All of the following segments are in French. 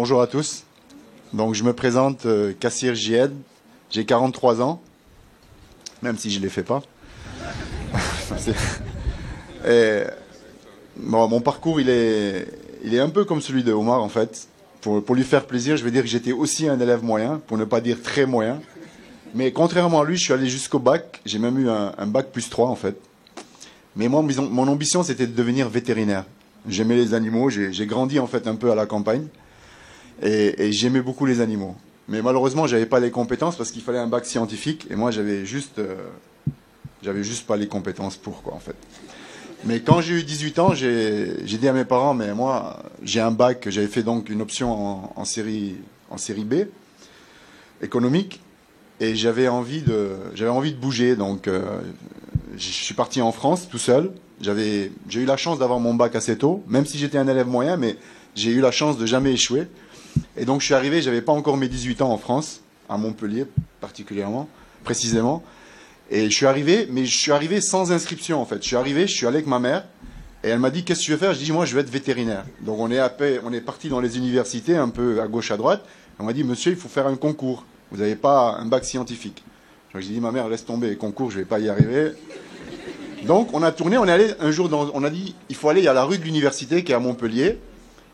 bonjour à tous. Donc je me présente, Kassir Jied, j'ai 43 ans, même si je ne les fais pas. Et, bon, mon parcours, il est un peu comme celui de Omar, en fait. Pour lui faire plaisir, je vais dire que j'étais aussi un élève moyen, pour ne pas dire très moyen. Mais contrairement à lui, je suis allé jusqu'au bac. J'ai même eu un bac plus 3, en fait. Mais moi, mon ambition, c'était de devenir vétérinaire. J'aimais les animaux. J'ai grandi, en fait, un peu à la campagne. Et j'aimais beaucoup les animaux. Mais malheureusement, j'avais pas les compétences parce qu'il fallait un bac scientifique. Et moi, j'avais juste pas les compétences pour, quoi, en fait. Mais quand j'ai eu 18 ans, j'ai dit à mes parents, mais moi, j'ai un bac, j'avais fait donc une option en série B, économique, et j'avais envie de bouger. Donc, je suis parti en France tout seul. J'ai eu la chance d'avoir mon bac assez tôt, même si j'étais un élève moyen, mais j'ai eu la chance de jamais échouer. Et donc, je suis arrivé, j'avais pas encore mes 18 ans en France, à Montpellier particulièrement, précisément. Et je suis arrivé sans inscription, en fait. Je suis allé avec ma mère, et elle m'a dit, qu'est-ce que tu veux faire? Je dis, moi, je veux être vétérinaire. Donc, on est parti dans les universités, un peu à gauche, à droite. On m'a dit, monsieur, il faut faire un concours. Vous n'avez pas un bac scientifique. Donc, j'ai dit, ma mère, laisse tomber les concours, je vais pas y arriver. Donc, on a tourné, on est allé un jour on a dit, il faut aller à la rue de l'université, qui est à Montpellier.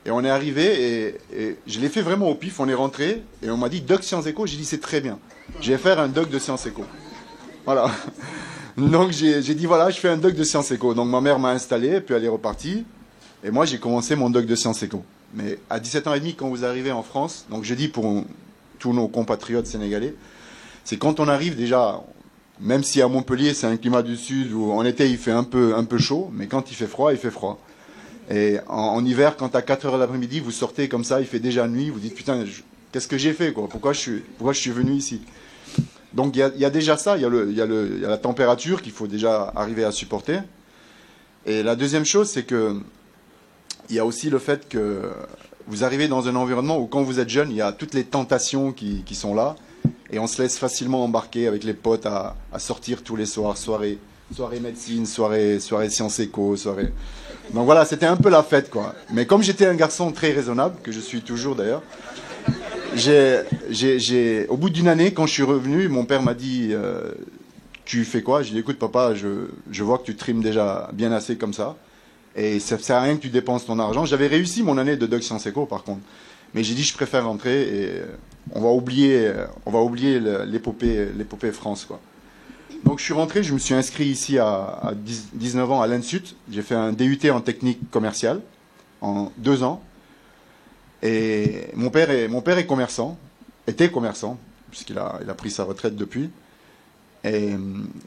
Et on est arrivé, et je l'ai fait vraiment au pif. On est rentré, et on m'a dit, doc sciences éco. J'ai dit, c'est très bien. Je vais faire un doc de sciences éco. Voilà. Donc j'ai dit, voilà, je fais un doc de sciences éco. Donc ma mère m'a installé, puis elle est repartie. Et moi, j'ai commencé mon doc de sciences éco. Mais à 17 ans et demi, quand vous arrivez en France, donc je dis pour tous nos compatriotes sénégalais, c'est quand on arrive déjà, même si à Montpellier, c'est un climat du sud, où en été, il fait un peu chaud, mais quand il fait froid, il fait froid. Et en hiver, quand à 4 heures de l'après-midi, vous sortez comme ça, il fait déjà nuit, vous dites, putain, qu'est-ce que j'ai fait, quoi? Pourquoi je suis venu ici? Donc il y a déjà ça, il y a la température qu'il faut déjà arriver à supporter. Et la deuxième chose, c'est que il y a aussi le fait que vous arrivez dans un environnement où quand vous êtes jeune, il y a toutes les tentations qui sont là. Et on se laisse facilement embarquer avec les potes à sortir tous les soirs, soirée médecine, soirée sciences éco, soirée... Donc voilà, c'était un peu la fête, quoi. Mais comme j'étais un garçon très raisonnable, que je suis toujours d'ailleurs, au bout d'une année, quand je suis revenu, mon père m'a dit, tu fais quoi? J'ai dit, écoute papa, je vois que tu trimes déjà bien assez comme ça, et ça ne sert à rien que tu dépenses ton argent. J'avais réussi mon année de doc sciences éco, par contre, mais j'ai dit, je préfère rentrer, et on va oublier l'épopée France, quoi. Donc je suis rentré, je me suis inscrit ici à 19 ans à l'Insut. J'ai fait un DUT en technique commerciale en 2 ans. Et mon père est commerçant, était commerçant, puisqu'il a pris sa retraite depuis. Et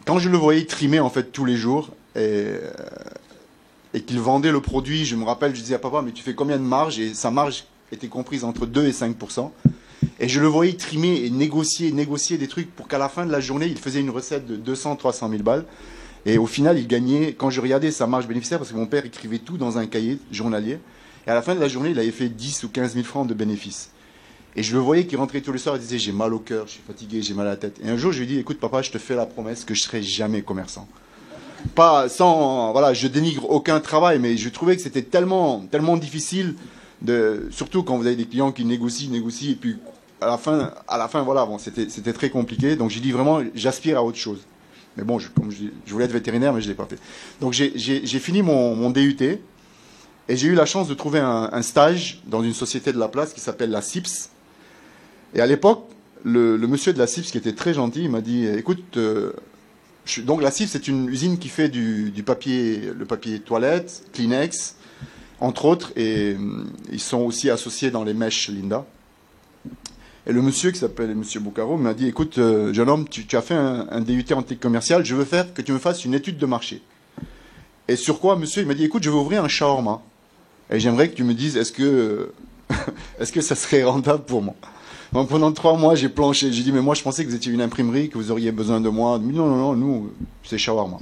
quand je le voyais trimer en fait tous les jours et qu'il vendait le produit, je me rappelle, je disais à papa, mais tu fais combien de marge? Et sa marge était comprise entre 2 et 5%. Et je le voyais trimer et négocier des trucs pour qu'à la fin de la journée, il faisait une recette de 200-300 000 balles. Et au final, il gagnait, quand je regardais sa marge bénéficiaire, parce que mon père écrivait tout dans un cahier journalier, et à la fin de la journée, il avait fait 10 ou 15 000 francs de bénéfices. Et je le voyais qui rentrait tous les soirs et disait, j'ai mal au cœur, je suis fatigué, j'ai mal à la tête. Et un jour, je lui ai dit, écoute papa, je te fais la promesse que je serai jamais commerçant. Pas sans, voilà, je dénigre aucun travail, mais je trouvais que c'était tellement difficile, surtout quand vous avez des clients qui négocient, et puis à la fin, voilà, bon, c'était très compliqué. Donc j'ai dit vraiment, j'aspire à autre chose. Mais bon, comme je voulais être vétérinaire, mais je l'ai pas fait. Donc j'ai fini mon DUT. Et j'ai eu la chance de trouver un stage dans une société de la place qui s'appelle la CIPS. Et à l'époque, le monsieur de la CIPS, qui était très gentil, il m'a dit, écoute, donc la CIPS, c'est une usine qui fait le papier toilette, Kleenex, entre autres, et ils sont aussi associés dans les mèches Linda. Et le monsieur qui s'appelle monsieur Boucaro m'a dit, écoute, jeune homme, tu as fait un DUT en technique commerciale, je veux faire que tu me fasses une étude de marché. Et sur quoi, monsieur? Il m'a dit, écoute, je veux ouvrir un shawarma. Et j'aimerais que tu me dises, est-ce que ça serait rentable pour moi? Donc pendant 3 mois, j'ai planché. J'ai dit, mais moi, je pensais que vous étiez une imprimerie, que vous auriez besoin de moi. Mais non, nous, c'est shawarma.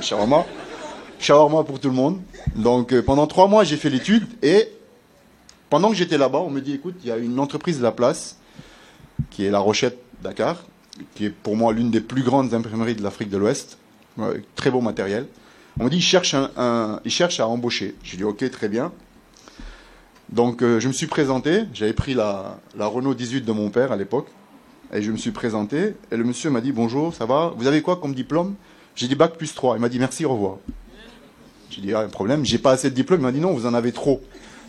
Shawarma pour tout le monde. Donc pendant 3 mois, j'ai fait l'étude. Et pendant que j'étais là-bas, on me dit, écoute, il y a une entreprise de la place, qui est La Rochette, Dakar, qui est pour moi l'une des plus grandes imprimeries de l'Afrique de l'Ouest. Très beau matériel. On me dit, il cherche à embaucher. J'ai dit, ok, très bien. Donc je me suis présenté, j'avais pris la Renault 18 de mon père à l'époque, et je me suis présenté, et le monsieur m'a dit bonjour, ça va, vous avez quoi comme diplôme? J'ai dit bac plus 3, il m'a dit merci, au revoir. J'ai dit, un problème, j'ai pas assez de diplôme, il m'a dit non, vous en avez trop.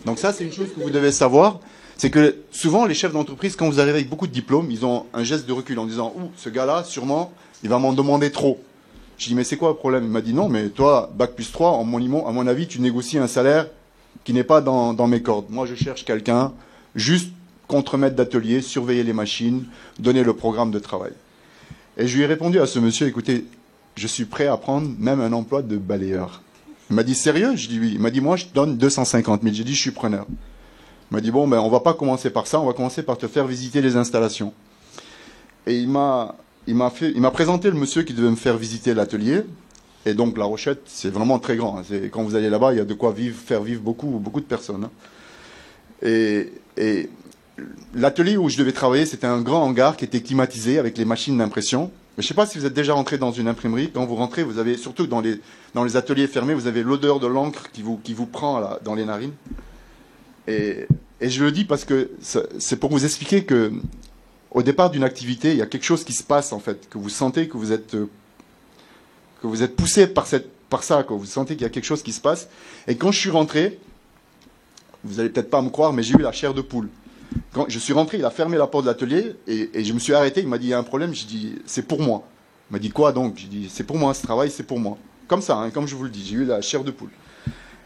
Donc ça c'est une chose que vous devez savoir, c'est que souvent les chefs d'entreprise, quand vous arrivez avec beaucoup de diplômes, ils ont un geste de recul en disant, ouh, ce gars-là, sûrement, il va m'en demander trop. J'ai dit, mais c'est quoi le problème? Il m'a dit, non, mais toi, bac plus 3, à mon avis, tu négocies un salaire qui n'est pas dans mes cordes. Moi, je cherche quelqu'un, juste contremaître d'atelier, surveiller les machines, donner le programme de travail. Et je lui ai répondu à ce monsieur, écoutez, je suis prêt à prendre même un emploi de balayeur. Il m'a dit, sérieux? Je dis oui. Il m'a dit, moi, je te donne 250 000. J'ai dit, je suis preneur. Il m'a dit, bon, ben, on va pas commencer par ça, on va commencer par te faire visiter les installations. Et il m'a présenté le monsieur qui devait me faire visiter l'atelier. Et donc, La Rochette, c'est vraiment très grand. Quand vous allez là-bas, il y a de quoi faire vivre beaucoup de personnes. Et l'atelier où je devais travailler, c'était un grand hangar qui était climatisé avec les machines d'impression. Mais je ne sais pas si vous êtes déjà rentré dans une imprimerie. Quand vous rentrez, vous avez, surtout dans les ateliers fermés, vous avez l'odeur de l'encre qui vous prend là, dans les narines. Et je le dis parce que c'est pour vous expliquer que au départ d'une activité, il y a quelque chose qui se passe en fait, que vous sentez que vous êtes poussé par ça, quoi. Vous sentez qu'il y a quelque chose qui se passe. Et quand je suis rentré, vous allez peut-être pas me croire, mais j'ai eu la chair de poule. Quand je suis rentré, il a fermé la porte de l'atelier et je me suis arrêté. Il m'a dit, il y a un problème. J'ai dit, c'est pour moi. Il m'a dit, quoi donc? J'ai dit, c'est pour moi, ce travail, c'est pour moi. Comme ça, hein, comme je vous le dis, j'ai eu la chair de poule.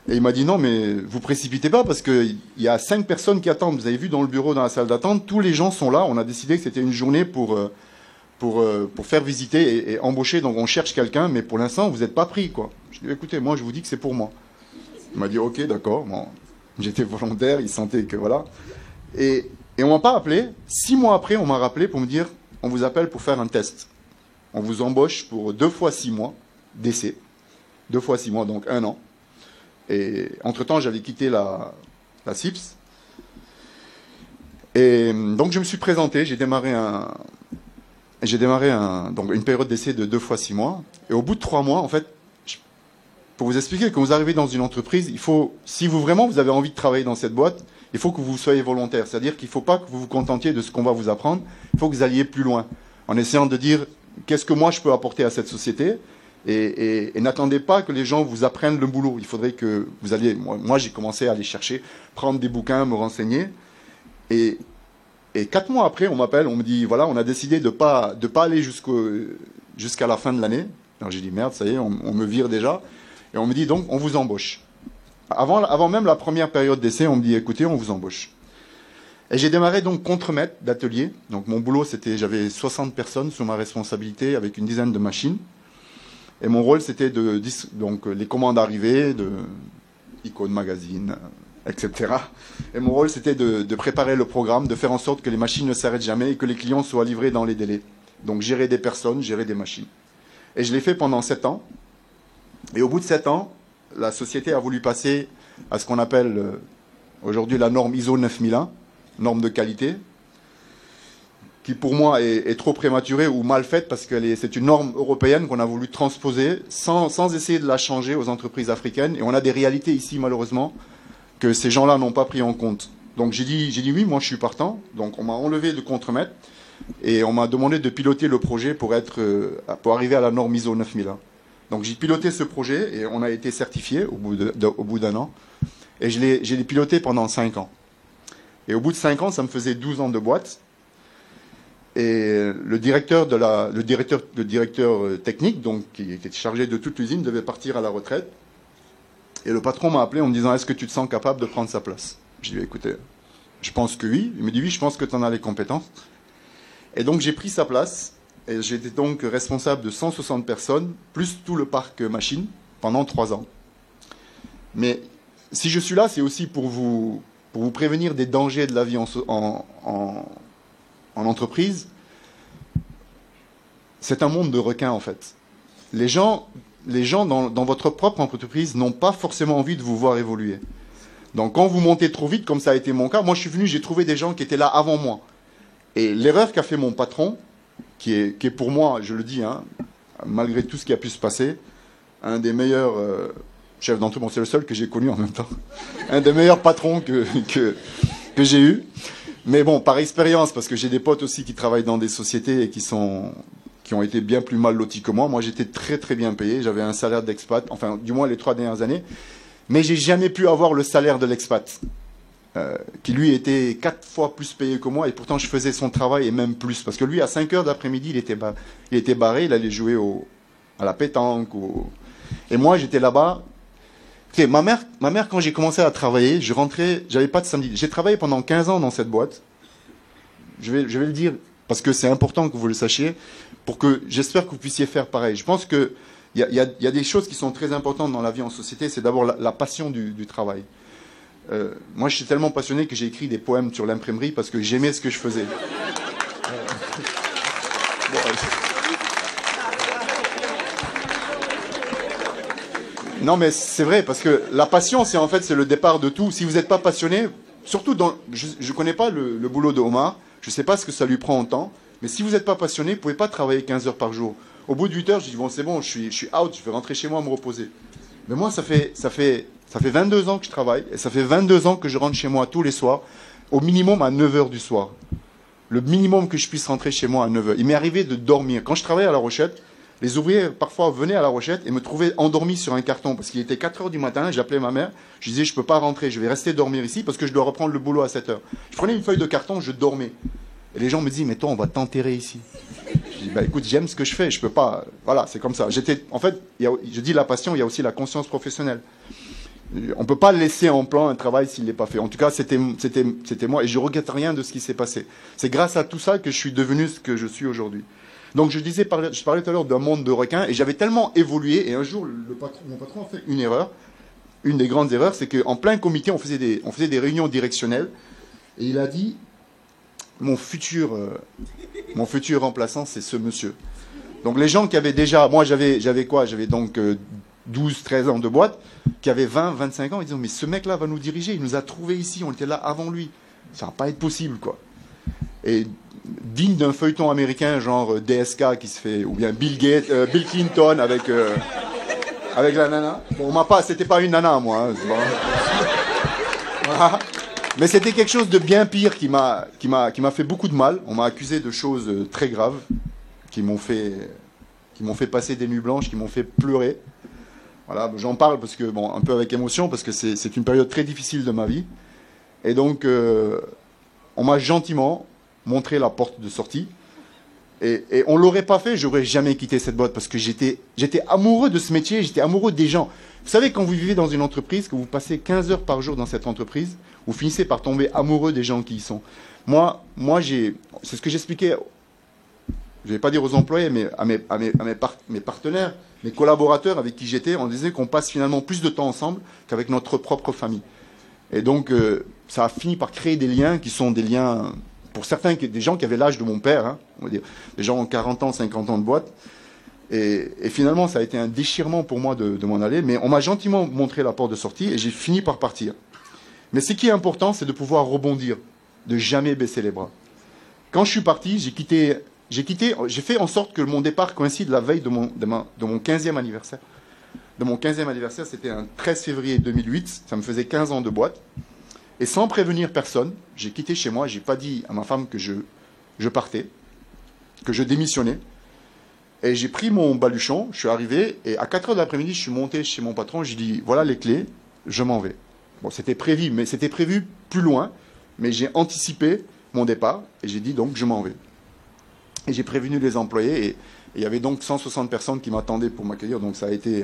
Et il m'a dit, non, mais vous précipitez pas parce qu'il y a 5 personnes qui attendent. Vous avez vu dans le bureau, dans la salle d'attente, tous les gens sont là. On a décidé que c'était une journée pour faire visiter et embaucher. Donc on cherche quelqu'un, mais pour l'instant, vous n'êtes pas pris, quoi. Je lui ai dit, écoutez, moi, je vous dis que c'est pour moi. Il m'a dit, ok, d'accord. Bon, j'étais volontaire, il sentait que voilà. Et on m'a pas appelé. 6 mois après, on m'a rappelé pour me dire, on vous appelle pour faire un test. On vous embauche pour 2 fois 6 mois d'essai. 2 fois 6 mois, donc 1 an. Et entre-temps, j'avais quitté la CIPS. Et donc, je me suis présenté. J'ai démarré donc une période d'essai de 2 fois 6 mois. Et au bout de 3 mois, en fait, pour vous expliquer, quand vous arrivez dans une entreprise, il faut, si vous avez envie de travailler dans cette boîte, il faut que vous soyez volontaire. C'est-à-dire qu'il ne faut pas que vous vous contentiez de ce qu'on va vous apprendre. Il faut que vous alliez plus loin. En essayant de dire, qu'est-ce que moi je peux apporter à cette société? Et n'attendez pas que les gens vous apprennent le boulot. Il faudrait que vous alliez... Moi, j'ai commencé à aller chercher, prendre des bouquins, me renseigner. Et 4 mois après, on m'appelle, on me dit, voilà, on a décidé de pas aller jusqu'à la fin de l'année. Alors j'ai dit, merde, ça y est, on me vire déjà. Et on me dit, donc, on vous embauche. Avant même la première période d'essai, on me dit, écoutez, on vous embauche. Et j'ai démarré donc contremaître d'atelier. Donc mon boulot, j'avais 60 personnes sous ma responsabilité avec une dizaine de machines. Et mon rôle, c'était donc les commandes arrivées, icônes, magazines, etc. Et mon rôle, c'était de préparer le programme, de faire en sorte que les machines ne s'arrêtent jamais et que les clients soient livrés dans les délais. Donc gérer des personnes, gérer des machines. Et je l'ai fait pendant 7 ans. Et au bout de 7 ans, la société a voulu passer à ce qu'on appelle aujourd'hui la norme ISO 9001, norme de qualité, qui pour moi est trop prématurée ou mal faite parce que c'est une norme européenne qu'on a voulu transposer sans essayer de la changer aux entreprises africaines. Et on a des réalités ici, malheureusement, que ces gens-là n'ont pas pris en compte. Donc j'ai dit oui, moi je suis partant. Donc on m'a enlevé de contremaître et on m'a demandé de piloter le projet pour arriver à la norme ISO 9001. Donc j'ai piloté ce projet et on a été certifié au bout d'1 an. Et je l'ai piloté pendant 5 ans. Et au bout de 5 ans, ça me faisait 12 ans de boîte. Et le directeur technique, donc, qui était chargé de toute l'usine, devait partir à la retraite. Et le patron m'a appelé en me disant, est-ce que tu te sens capable de prendre sa place? J'ai dit, écoutez, je pense que oui. Il me dit, oui, je pense que tu en as les compétences. Et donc j'ai pris sa place. Et j'étais donc responsable de 160 personnes, plus tout le parc machine, pendant 3 ans. Mais si je suis là, c'est aussi pour vous prévenir des dangers de la vie en entreprise. C'est un monde de requins, en fait. Les gens dans votre propre entreprise n'ont pas forcément envie de vous voir évoluer. Donc quand vous montez trop vite, comme ça a été mon cas, moi je suis venu, j'ai trouvé des gens qui étaient là avant moi. Et l'erreur qu'a fait mon patron, qui est pour moi, je le dis, hein, malgré tout ce qui a pu se passer, un des meilleurs chef d'entreprise. Bon, c'est le seul que j'ai connu en même temps. Un des meilleurs patrons que j'ai eu. Mais bon, par expérience, parce que j'ai des potes aussi qui travaillent dans des sociétés et qui ont été bien plus mal lotis que moi. Moi, j'étais très très bien payé. J'avais un salaire d'expat, enfin, du moins les 3 dernières années. Mais j'ai jamais pu avoir le salaire de l'expat, qui lui était 4 fois plus payé que moi. Et pourtant, je faisais son travail et même plus. Parce que lui, à 5 heures d'après-midi, il était barré. Il allait jouer à la pétanque. Et moi, j'étais là-bas. Tu sais, ma mère, quand j'ai commencé à travailler, je rentrais, j'avais pas de samedi. J'ai travaillé pendant 15 ans dans cette boîte. Je vais le dire parce que c'est important que vous le sachiez, pour que j'espère que vous puissiez faire pareil. Je pense que il y a des choses qui sont très importantes dans la vie en société. C'est d'abord la passion du travail. Moi, je suis tellement passionné que j'ai écrit des poèmes sur l'imprimerie parce que j'aimais ce que je faisais. Non, mais c'est vrai, parce que la passion, c'est le départ de tout. Si vous n'êtes pas passionné, surtout je ne connais pas le boulot de Omar, je ne sais pas ce que ça lui prend en temps, mais si vous n'êtes pas passionné, vous ne pouvez pas travailler 15 heures par jour. Au bout de 8 heures, je dis, bon, c'est bon, je suis out, je vais rentrer chez moi me reposer. Mais moi, ça fait 22 ans que je travaille, et ça fait 22 ans que je rentre chez moi tous les soirs, au minimum à 9 heures du soir. Le minimum que je puisse rentrer chez moi à 9 heures. Il m'est arrivé de dormir. Quand je travaillais à La Rochette, les ouvriers, parfois, venaient à La Rochette et me trouvaient endormi sur un carton. Parce qu'il était 4 heures du matin, j'appelais ma mère, je disais, je ne peux pas rentrer, je vais rester dormir ici parce que je dois reprendre le boulot à 7 heures. Je prenais une feuille de carton, je dormais. Et les gens me disaient, mais toi, on va t'enterrer ici. Je dis, bah écoute, j'aime ce que je fais, je peux pas. Voilà, c'est comme ça. En fait, je dis la passion, il y a aussi la conscience professionnelle. On ne peut pas laisser en plan un travail s'il n'est pas fait. En tout cas, c'était moi et je ne regrette rien de ce qui s'est passé. C'est grâce à tout ça que je suis devenu ce que je suis aujourd'hui. Donc je parlais tout à l'heure d'un monde de requins et j'avais tellement évolué et un jour mon patron a fait une erreur. Une des grandes erreurs, c'est qu'en plein comité, on faisait des réunions directionnelles et il a dit mon futur remplaçant, c'est ce monsieur. Donc les gens qui avaient déjà, moi j'avais quoi? J'avais donc 12, 13 ans de boîte, qui avaient 20, 25 ans, ils disaient mais ce mec-là va nous diriger, il nous a trouvés ici, on était là avant lui. Ça va pas être possible, quoi. Et digne d'un feuilleton américain genre DSK qui se fait, ou bien Bill Clinton avec la nana. Bon, c'était pas une nana, moi. Hein, voilà. Mais c'était quelque chose de bien pire qui m'a fait beaucoup de mal. On m'a accusé de choses très graves qui m'ont fait passer des nuits blanches, qui m'ont fait pleurer. Voilà, j'en parle parce que bon, un peu avec émotion parce que c'est une période très difficile de ma vie. Et donc on m'a gentiment montré la porte de sortie. Et on l'aurait pas fait, j'aurais jamais quitté cette boîte parce que j'étais amoureux de ce métier, j'étais amoureux des gens. Vous savez, quand vous vivez dans une entreprise, que vous passez 15 heures par jour dans cette entreprise, vous finissez par tomber amoureux des gens qui y sont. Moi, c'est ce que j'expliquais, je ne vais pas dire aux employés, mais à mes partenaires, mes collaborateurs avec qui j'étais, on disait qu'on passe finalement plus de temps ensemble qu'avec notre propre famille. Et donc, ça a fini par créer des liens qui sont des liens, pour certains, des gens qui avaient l'âge de mon père, hein, on va dire, des gens ont 40 ans, 50 ans de boîte. Et finalement, ça a été un déchirement pour moi de m'en aller, mais on m'a gentiment montré la porte de sortie et j'ai fini par partir. Mais ce qui est important, c'est de pouvoir rebondir, de jamais baisser les bras. Quand je suis parti, j'ai fait en sorte que mon départ coïncide la veille de mon 15e anniversaire. De mon 15e anniversaire, c'était un 13 février 2008, ça me faisait 15 ans de boîte. Et sans prévenir personne, j'ai quitté chez moi, j'ai pas dit à ma femme que je partais, que je démissionnais. Et j'ai pris mon baluchon, je suis arrivé, et à 4 heures de l'après-midi, je suis monté chez mon patron, j'ai dit, voilà les clés, je m'en vais. Bon, c'était prévu plus loin, mais j'ai anticipé mon départ, et j'ai dit donc, je m'en vais. Et j'ai prévenu les employés, et il y avait donc 160 personnes qui m'attendaient pour m'accueillir, donc ça a été...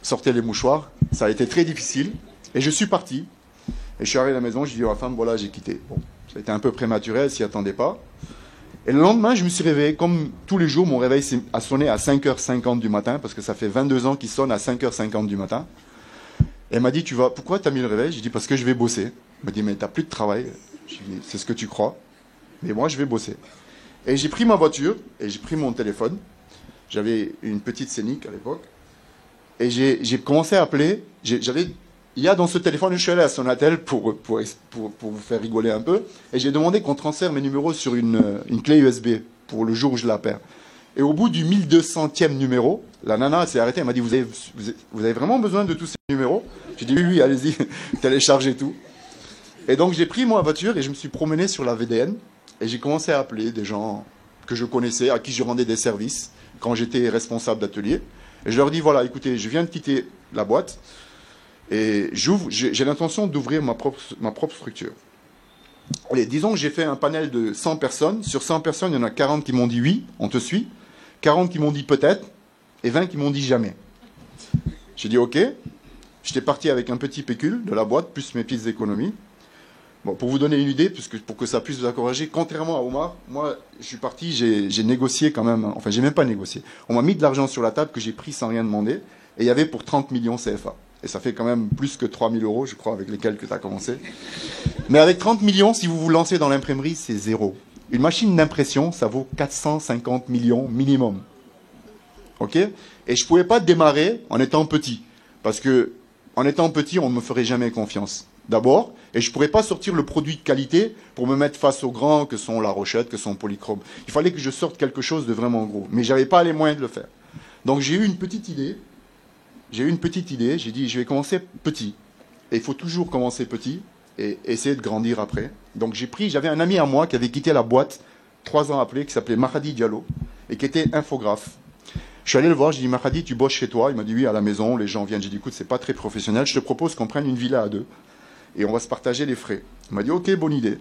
sortez les mouchoirs, ça a été très difficile, et je suis parti, et je suis arrivé à la maison, j'ai dit à ma femme, voilà, j'ai quitté. Bon, ça a été un peu prématuré, elle s'y attendait pas. Et le lendemain, je me suis réveillé, comme tous les jours, mon réveil a sonné à 5h50 du matin, parce que ça fait 22 ans qu'il sonne à 5h50 du matin. Et elle m'a dit, pourquoi tu as mis le réveil? J'ai dit, parce que je vais bosser. Elle m'a dit, mais tu n'as plus de travail. J'ai dit, c'est ce que tu crois. Mais moi, je vais bosser. Et j'ai pris ma voiture, et j'ai pris mon téléphone. J'avais une petite Scénic à l'époque. Et j'ai commencé à appeler. Il y a dans ce téléphone, je suis allé à Sonatel pour vous faire rigoler un peu. Et j'ai demandé qu'on transfère mes numéros sur une clé USB pour le jour où je la perds. Et au bout du 1200e numéro, la nana s'est arrêtée, elle m'a dit, vous avez vraiment besoin de tous ces numéros? J'ai dit, oui, oui, allez-y, téléchargez tout. Et donc j'ai pris ma voiture et je me suis promené sur la VDN et j'ai commencé à appeler des gens que je connaissais, à qui je rendais des services quand j'étais responsable d'atelier. Et je leur dis, voilà, écoutez, je viens de quitter la boîte et j'ai l'intention d'ouvrir ma propre structure. Allez, disons que j'ai fait un panel de 100 personnes. Sur 100 personnes, il y en a 40 qui m'ont dit oui, on te suit. 40 qui m'ont dit peut-être et 20 qui m'ont dit jamais. J'ai dit ok. J'étais parti avec un petit pécule de la boîte, plus mes petites économies. Bon, pour vous donner une idée, pour que ça puisse vous encourager, contrairement à Omar, moi, je suis parti, j'ai négocié quand même, enfin, j'ai même pas négocié. On m'a mis de l'argent sur la table que j'ai pris sans rien demander, et il y avait pour 30 millions CFA. Et ça fait quand même plus que 3 000 euros, je crois, avec lesquels que tu as commencé. Mais avec 30 millions, si vous vous lancez dans l'imprimerie, c'est zéro. Une machine d'impression, ça vaut 450 millions minimum. OK? Et je pouvais pas démarrer en étant petit. Parce que, en étant petit, on ne me ferait jamais confiance. D'abord, et je ne pourrais pas sortir le produit de qualité pour me mettre face aux grands que sont La Rochette, que sont Polychrome. Il fallait que je sorte quelque chose de vraiment gros. Mais je n'avais pas les moyens de le faire. Donc j'ai eu une petite idée. J'ai dit, je vais commencer petit. Et il faut toujours commencer petit et essayer de grandir après. Donc j'avais un ami à moi qui avait quitté la boîte 3 ans après, qui s'appelait Mahadi Diallo, et qui était infographe. Je suis allé le voir, j'ai dit, Mahadi, tu bosses chez toi? Il m'a dit, oui, à la maison, les gens viennent. J'ai dit, écoute, c'est pas très professionnel, je te propose qu'on prenne une villa à 2. Et on va se partager les frais. Il m'a dit, ok, bonne idée.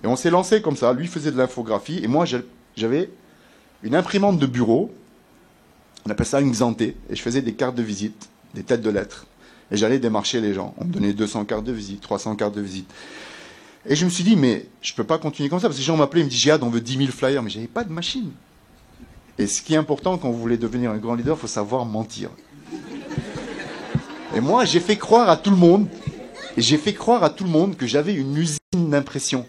Et on s'est lancé comme ça. Lui faisait de l'infographie. Et moi, j'avais une imprimante de bureau. On appelle ça une Xanté. Et je faisais des cartes de visite, des têtes de lettres. Et j'allais démarcher les gens. On me donnait 200 cartes de visite, 300 cartes de visite. Et je me suis dit, mais je ne peux pas continuer comme ça. Parce que les gens m'appelaient, ils me disaient, Jihad, on veut 10 000 flyers. Mais je n'avais pas de machine. Et ce qui est important quand vous voulez devenir un grand leader, il faut savoir mentir. Et moi, j'ai fait croire à tout le monde. Et j'ai fait croire à tout le monde que j'avais une usine d'impression.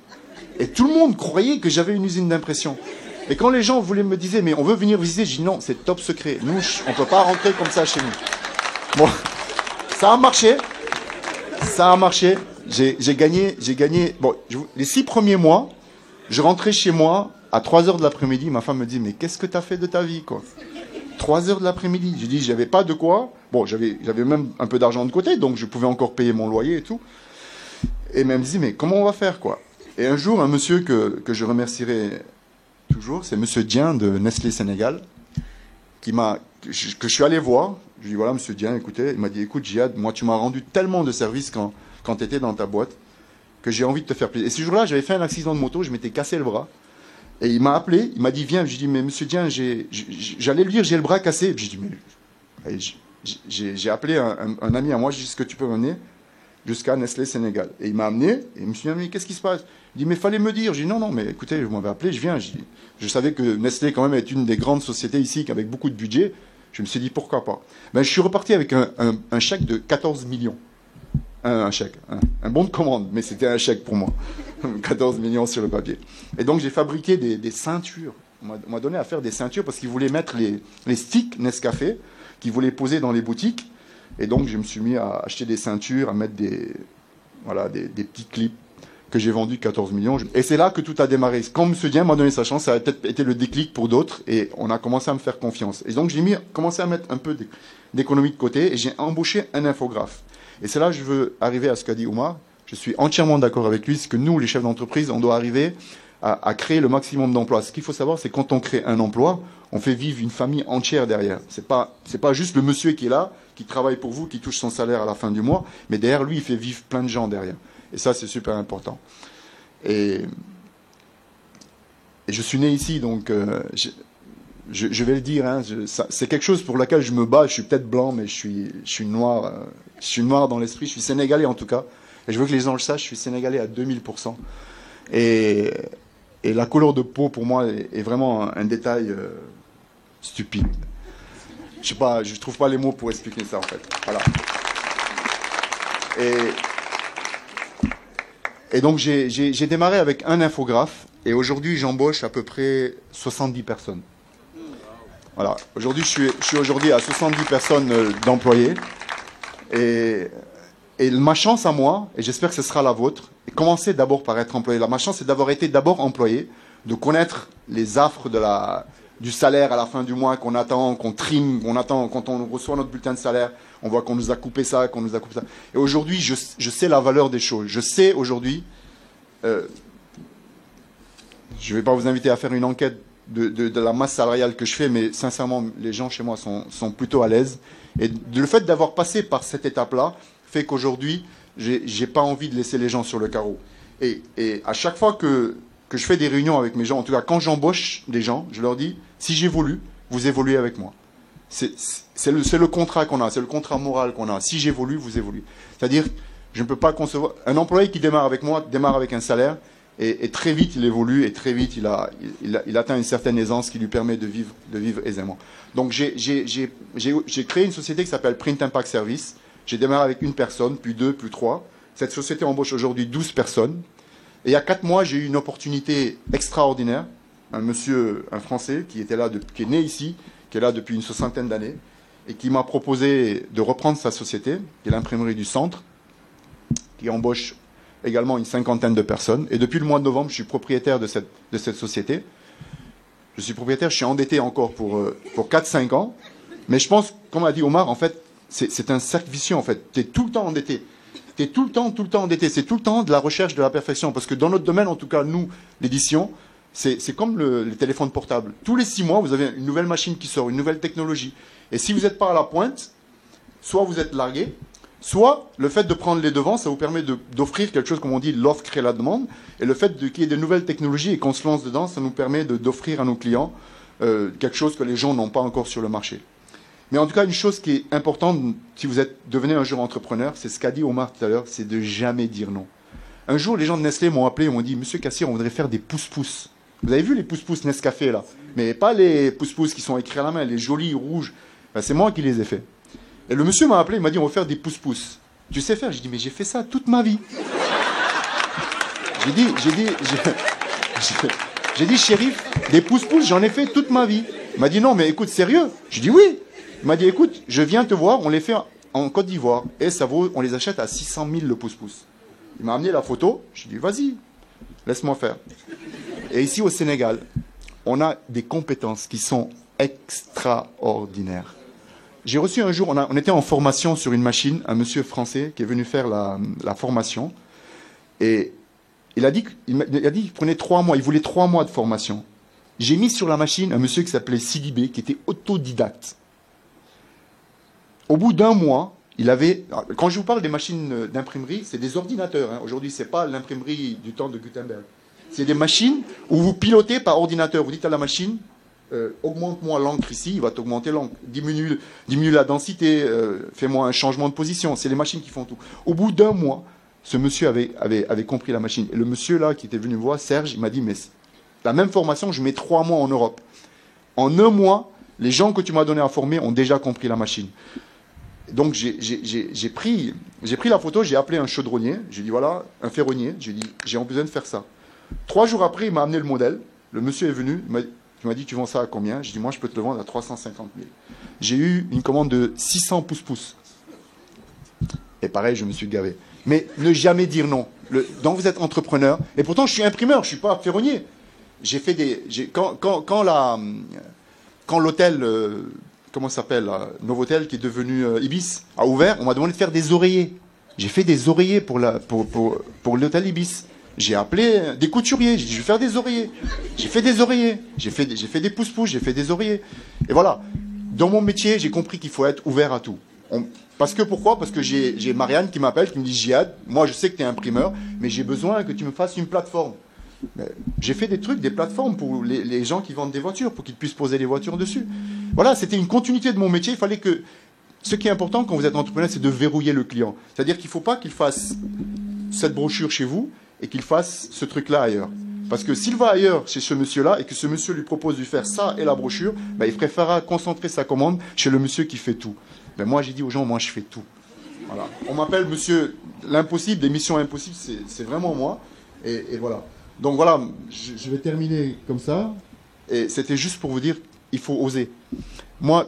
Et tout le monde croyait que j'avais une usine d'impression. Et quand les gens voulaient me dire, mais on veut venir visiter, j'ai dit non, c'est top secret. Nous, on ne peut pas rentrer comme ça chez nous. Bon, ça a marché. Ça a marché. J'ai gagné. Bon, les 6 premiers mois, je rentrais chez moi à 3 heures de l'après-midi. Ma femme me dit, mais qu'est-ce que tu as fait de ta vie, quoi? 3 heures de l'après-midi. J'ai dit, j'avais pas de quoi. Bon, j'avais même un peu d'argent de côté, donc je pouvais encore payer mon loyer et tout. Et elle me dit, mais comment on va faire, quoi? Et un jour, un monsieur que je remercierai toujours, c'est monsieur Dien de Nestlé Sénégal, que je suis allé voir. Je lui ai dit, voilà, monsieur Dien, écoutez, il m'a dit, écoute, Jihad, moi, tu m'as rendu tellement de services quand tu étais dans ta boîte, que j'ai envie de te faire plaisir. Et ce jour-là, j'avais fait un accident de moto, je m'étais cassé le bras. Et il m'a appelé, il m'a dit, viens. Je lui ai dit, mais monsieur Dien, j'allais lui dire, j'ai le bras cassé. J'ai dit, mais j'ai appelé un ami à moi, j'ai dit, est-ce que tu peux m'amener jusqu'à Nestlé Sénégal? Et il m'a amené, et il me suis dit, mais qu'est-ce qui se passe? Il dit, mais fallait me dire. J'ai dit, non, mais écoutez, vous m'avez appelé, je viens. Je savais que Nestlé, quand même, est une des grandes sociétés ici, avec beaucoup de budget. Je me suis dit, pourquoi pas? Ben, je suis reparti avec un chèque de 14 millions. Un chèque, un bon de commande, mais c'était un chèque pour moi. 14 millions sur le papier. Et donc, j'ai fabriqué des ceintures. On m'a donné à faire des ceintures parce qu'ils voulaient mettre les sticks Nescafé qu'ils voulaient poser dans les boutiques. Et donc, je me suis mis à acheter des ceintures, à mettre des petits clips que j'ai vendus 14 millions. Et c'est là que tout a démarré. Quand M. Dien m'a donné sa chance, ça a peut-être été le déclic pour d'autres. Et on a commencé à me faire confiance. Et donc, j'ai commencé à mettre un peu d'économie de côté. Et j'ai embauché un infographe. Et c'est là que je veux arriver à ce qu'a dit Omar. Je suis entièrement d'accord avec lui. C'est que nous, les chefs d'entreprise, on doit arriver à créer le maximum d'emplois. Ce qu'il faut savoir, c'est quand on crée un emploi, on fait vivre une famille entière derrière. C'est pas juste le monsieur qui est là, qui travaille pour vous, qui touche son salaire à la fin du mois, mais derrière lui, il fait vivre plein de gens derrière. Et ça, c'est super important. Et je suis né ici, donc je vais le dire, hein, c'est quelque chose pour lequel je me bats. Je suis peut-être blanc, mais je suis noir. Je suis noir dans l'esprit. Je suis sénégalais en tout cas. Et je veux que les gens le sachent. Je suis sénégalais à 2000%. Et la couleur de peau, pour moi, est vraiment un détail stupide. Je sais pas, je trouve pas les mots pour expliquer ça en fait. Voilà. Et donc j'ai démarré avec un infographe. Et aujourd'hui, j'embauche à peu près 70 personnes. Voilà. Aujourd'hui, je suis aujourd'hui à 70 personnes d'employés. Et ma chance à moi, et j'espère que ce sera la vôtre, et commencez d'abord par être employé. Ma chance, c'est d'avoir été d'abord employé, de connaître les affres de du salaire à la fin du mois qu'on attend, qu'on trime, qu'on attend, quand on reçoit notre bulletin de salaire, on voit qu'on nous a coupé ça, qu'on nous a coupé ça. Et aujourd'hui, je sais la valeur des choses. Je sais aujourd'hui, je ne vais pas vous inviter à faire une enquête de la masse salariale que je fais, mais sincèrement, les gens chez moi sont plutôt à l'aise. Et le fait d'avoir passé par cette étape-là fait qu'aujourd'hui, j'ai pas envie de laisser les gens sur le carreau. Et à chaque fois que je fais des réunions avec mes gens, en tout cas quand j'embauche des gens, je leur dis, si j'évolue, vous évoluez avec moi. C'est le contrat qu'on a, c'est le contrat moral qu'on a. Si j'évolue, vous évoluez. C'est-à-dire, je ne peux pas concevoir... Un employé qui démarre avec moi, démarre avec un salaire, et très vite il évolue, et très vite il atteint une certaine aisance qui lui permet de vivre aisément. Donc j'ai créé une société qui s'appelle Print Impact Service. J'ai démarré avec une personne, puis 2, puis 3. Cette société embauche aujourd'hui 12 personnes. Et il y a 4 mois, j'ai eu une opportunité extraordinaire. Un Français qui était là, qui est né ici, qui est là depuis une 60aine d'années, et qui m'a proposé de reprendre sa société, qui est l'imprimerie du Centre, qui embauche également une 50aine de personnes. Et depuis le mois de novembre, je suis propriétaire de cette société. Je suis propriétaire, je suis endetté encore pour 4-5 ans. Mais je pense, comme a dit Omar, en fait, c'est un cercle vicieux, en fait. Tu es tout le temps endetté. Tu es tout le temps endetté. C'est tout le temps de la recherche de la perfection. Parce que dans notre domaine, en tout cas, nous, l'édition, c'est comme les téléphones portables. Tous les 6 mois, vous avez une nouvelle machine qui sort, une nouvelle technologie. Et si vous n'êtes pas à la pointe, soit vous êtes largué, soit le fait de prendre les devants, ça vous permet d'offrir quelque chose, comme on dit, l'offre crée la demande. Et le fait qu'il y ait de nouvelles technologies et qu'on se lance dedans, ça nous permet d'offrir à nos clients quelque chose que les gens n'ont pas encore sur le marché. Mais en tout cas, une chose qui est importante, si vous devenez un jour entrepreneur, c'est ce qu'a dit Omar tout à l'heure, c'est de jamais dire non. Un jour, les gens de Nestlé m'ont appelé et m'ont dit « Monsieur Cassier, on voudrait faire des pouces-pouces. » Vous avez vu les pouces-pouces Nescafé, là? Mais pas les pouces-pouces qui sont écrits à la main, les jolis rouges. Ben, c'est moi qui les ai faits. Et le monsieur m'a appelé, il m'a dit « On va faire des pouces-pouces. » Tu sais faire? J'ai dit « Mais j'ai fait ça toute ma vie. » J'ai dit « Chérif, des pouces-pouces, j'en ai fait toute ma vie. » Il m'a dit « Non, mais écoute, sérieux? » J'ai dit « Oui. » Il m'a dit « Écoute, je viens te voir, on les fait en Côte d'Ivoire. Et ça vaut, on les achète à 600 000 le pouce-pouce. » Il m'a amené la photo. J'ai dit « Vas-y, laisse-moi faire. » Et ici au Sénégal, on a des compétences qui sont extraordinaires. J'ai reçu un jour, on était en formation sur une machine, un monsieur français qui est venu faire la formation. Et il a dit qu'il prenait 3 mois, il voulait 3 mois de formation. J'ai mis sur la machine un monsieur qui s'appelait Sidibé, qui était autodidacte. Au bout d'1 mois, il avait... Quand je vous parle des machines d'imprimerie, c'est des ordinateurs. Hein. Aujourd'hui, ce n'est pas l'imprimerie du temps de Gutenberg. C'est des machines où vous pilotez par ordinateur. Vous dites à la machine, augmente-moi l'encre ici, il va t'augmenter l'encre. Diminue la densité, fais-moi un changement de position. C'est les machines qui font tout. Au bout d'1 mois, ce monsieur avait compris la machine. Et le monsieur là, qui était venu me voir, Serge, il m'a dit, mais la même formation, je mets 3 mois en Europe. En 1 mois, les gens que tu m'as donné à former ont déjà compris la machine. Donc j'ai pris la photo, j'ai appelé un chaudronnier, j'ai dit voilà, un ferronnier, j'ai dit j'ai besoin de faire ça. 3 jours après, il m'a amené le modèle, le monsieur est venu, il m'a dit tu vends ça à combien? J'ai dit moi je peux te le vendre à 350 000. J'ai eu une commande de 600 pouces-pouces. Et pareil, je me suis gavé. Mais ne jamais dire non. Donc vous êtes entrepreneur, et pourtant je suis imprimeur, je ne suis pas ferronnier. J'ai fait des... Quand l'hôtel... comment ça s'appelle, Novotel, qui est devenu Ibis, a ouvert, on m'a demandé de faire des oreillers. J'ai fait des oreillers pour l'hôtel Ibis. J'ai appelé des couturiers, j'ai dit je vais faire des oreillers. J'ai fait des oreillers, j'ai fait des pouces-pouces, j'ai fait des oreillers. Et voilà, dans mon métier, j'ai compris qu'il faut être ouvert à tout. Pourquoi? Parce que j'ai Marianne qui m'appelle, qui me dit Jihad, moi je sais que tu es imprimeur, mais j'ai besoin que tu me fasses une plateforme. J'ai fait des trucs, des plateformes pour les gens qui vendent des voitures, pour qu'ils puissent poser les voitures dessus. Voilà, c'était une continuité de mon métier. Il fallait que... Ce qui est important quand vous êtes entrepreneur, c'est de verrouiller le client. C'est-à-dire qu'il ne faut pas qu'il fasse cette brochure chez vous et qu'il fasse ce truc-là ailleurs. Parce que s'il va ailleurs chez ce monsieur-là et que ce monsieur lui propose de faire ça et la brochure, ben, il préférera concentrer sa commande chez le monsieur qui fait tout. Ben, moi, j'ai dit aux gens, moi, je fais tout. Voilà. On m'appelle monsieur l'impossible, des missions impossibles, c'est vraiment moi. Et voilà. Donc voilà, je vais terminer comme ça. Et c'était juste pour vous dire, il faut oser. Moi,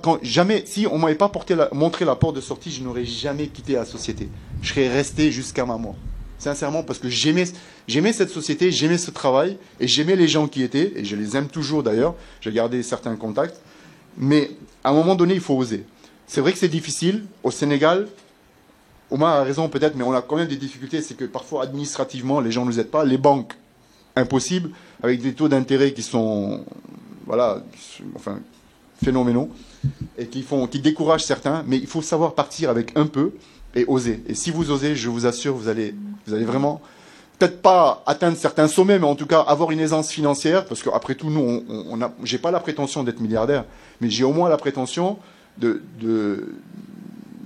si on ne m'avait pas montré la porte de sortie, je n'aurais jamais quitté la société. Je serais resté jusqu'à ma mort. sincèrement, parce que j'aimais cette société, j'aimais ce travail, et j'aimais les gens qui étaient, et je les aime toujours d'ailleurs, j'ai gardé certains contacts, mais à un moment donné, il faut oser. C'est vrai que c'est difficile. Au Sénégal, Omar a raison peut-être, mais on a quand même des difficultés, c'est que parfois administrativement, les gens ne nous aident pas, les banques, impossible, avec des taux d'intérêt qui sont, voilà, enfin, phénoménaux, et qui découragent certains, mais il faut savoir partir avec un peu, et oser. Et si vous osez, je vous assure, vous allez vraiment, peut-être pas atteindre certains sommets, mais en tout cas avoir une aisance financière, parce qu'après tout, nous, j'ai pas la prétention d'être milliardaire, mais j'ai au moins la prétention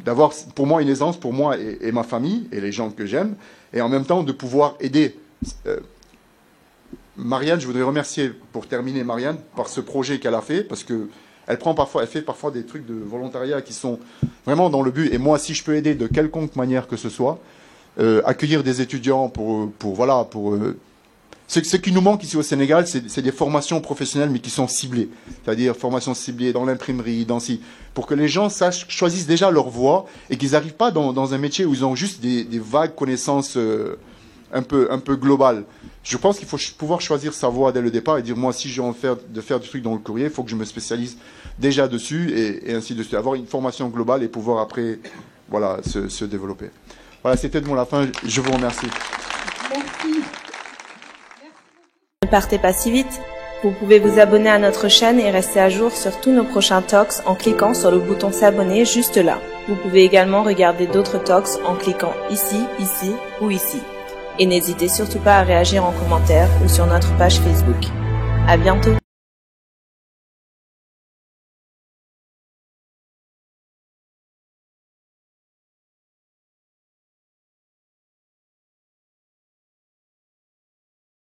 d'avoir pour moi une aisance, pour moi et ma famille, et les gens que j'aime, et en même temps de pouvoir aider. Marianne, je voudrais remercier, pour terminer Marianne, par ce projet qu'elle a fait, parce que elle fait parfois des trucs de volontariat qui sont vraiment dans le but. Et moi, si je peux aider de quelconque manière que ce soit, accueillir des étudiants ce qui nous manque ici au Sénégal, c'est des formations professionnelles, mais qui sont ciblées. C'est-à-dire formations ciblées dans l'imprimerie, pour que les gens choisissent déjà leur voie et qu'ils n'arrivent pas dans un métier où ils ont juste des vagues connaissances un peu globales. Je pense qu'il faut pouvoir choisir sa voie dès le départ et dire, moi, si j'ai envie de faire du truc dans le courrier, il faut que je me spécialise déjà dessus et ainsi de suite. Avoir une formation globale et pouvoir après, voilà, se développer. Voilà, c'était de mon la fin. Je vous remercie. Merci. Ne partez pas si vite. Vous pouvez vous abonner à notre chaîne et rester à jour sur tous nos prochains talks en cliquant sur le bouton s'abonner juste là. Vous pouvez également regarder d'autres talks en cliquant ici, ici ou ici. Et n'hésitez surtout pas à réagir en commentaire ou sur notre page Facebook. À bientôt!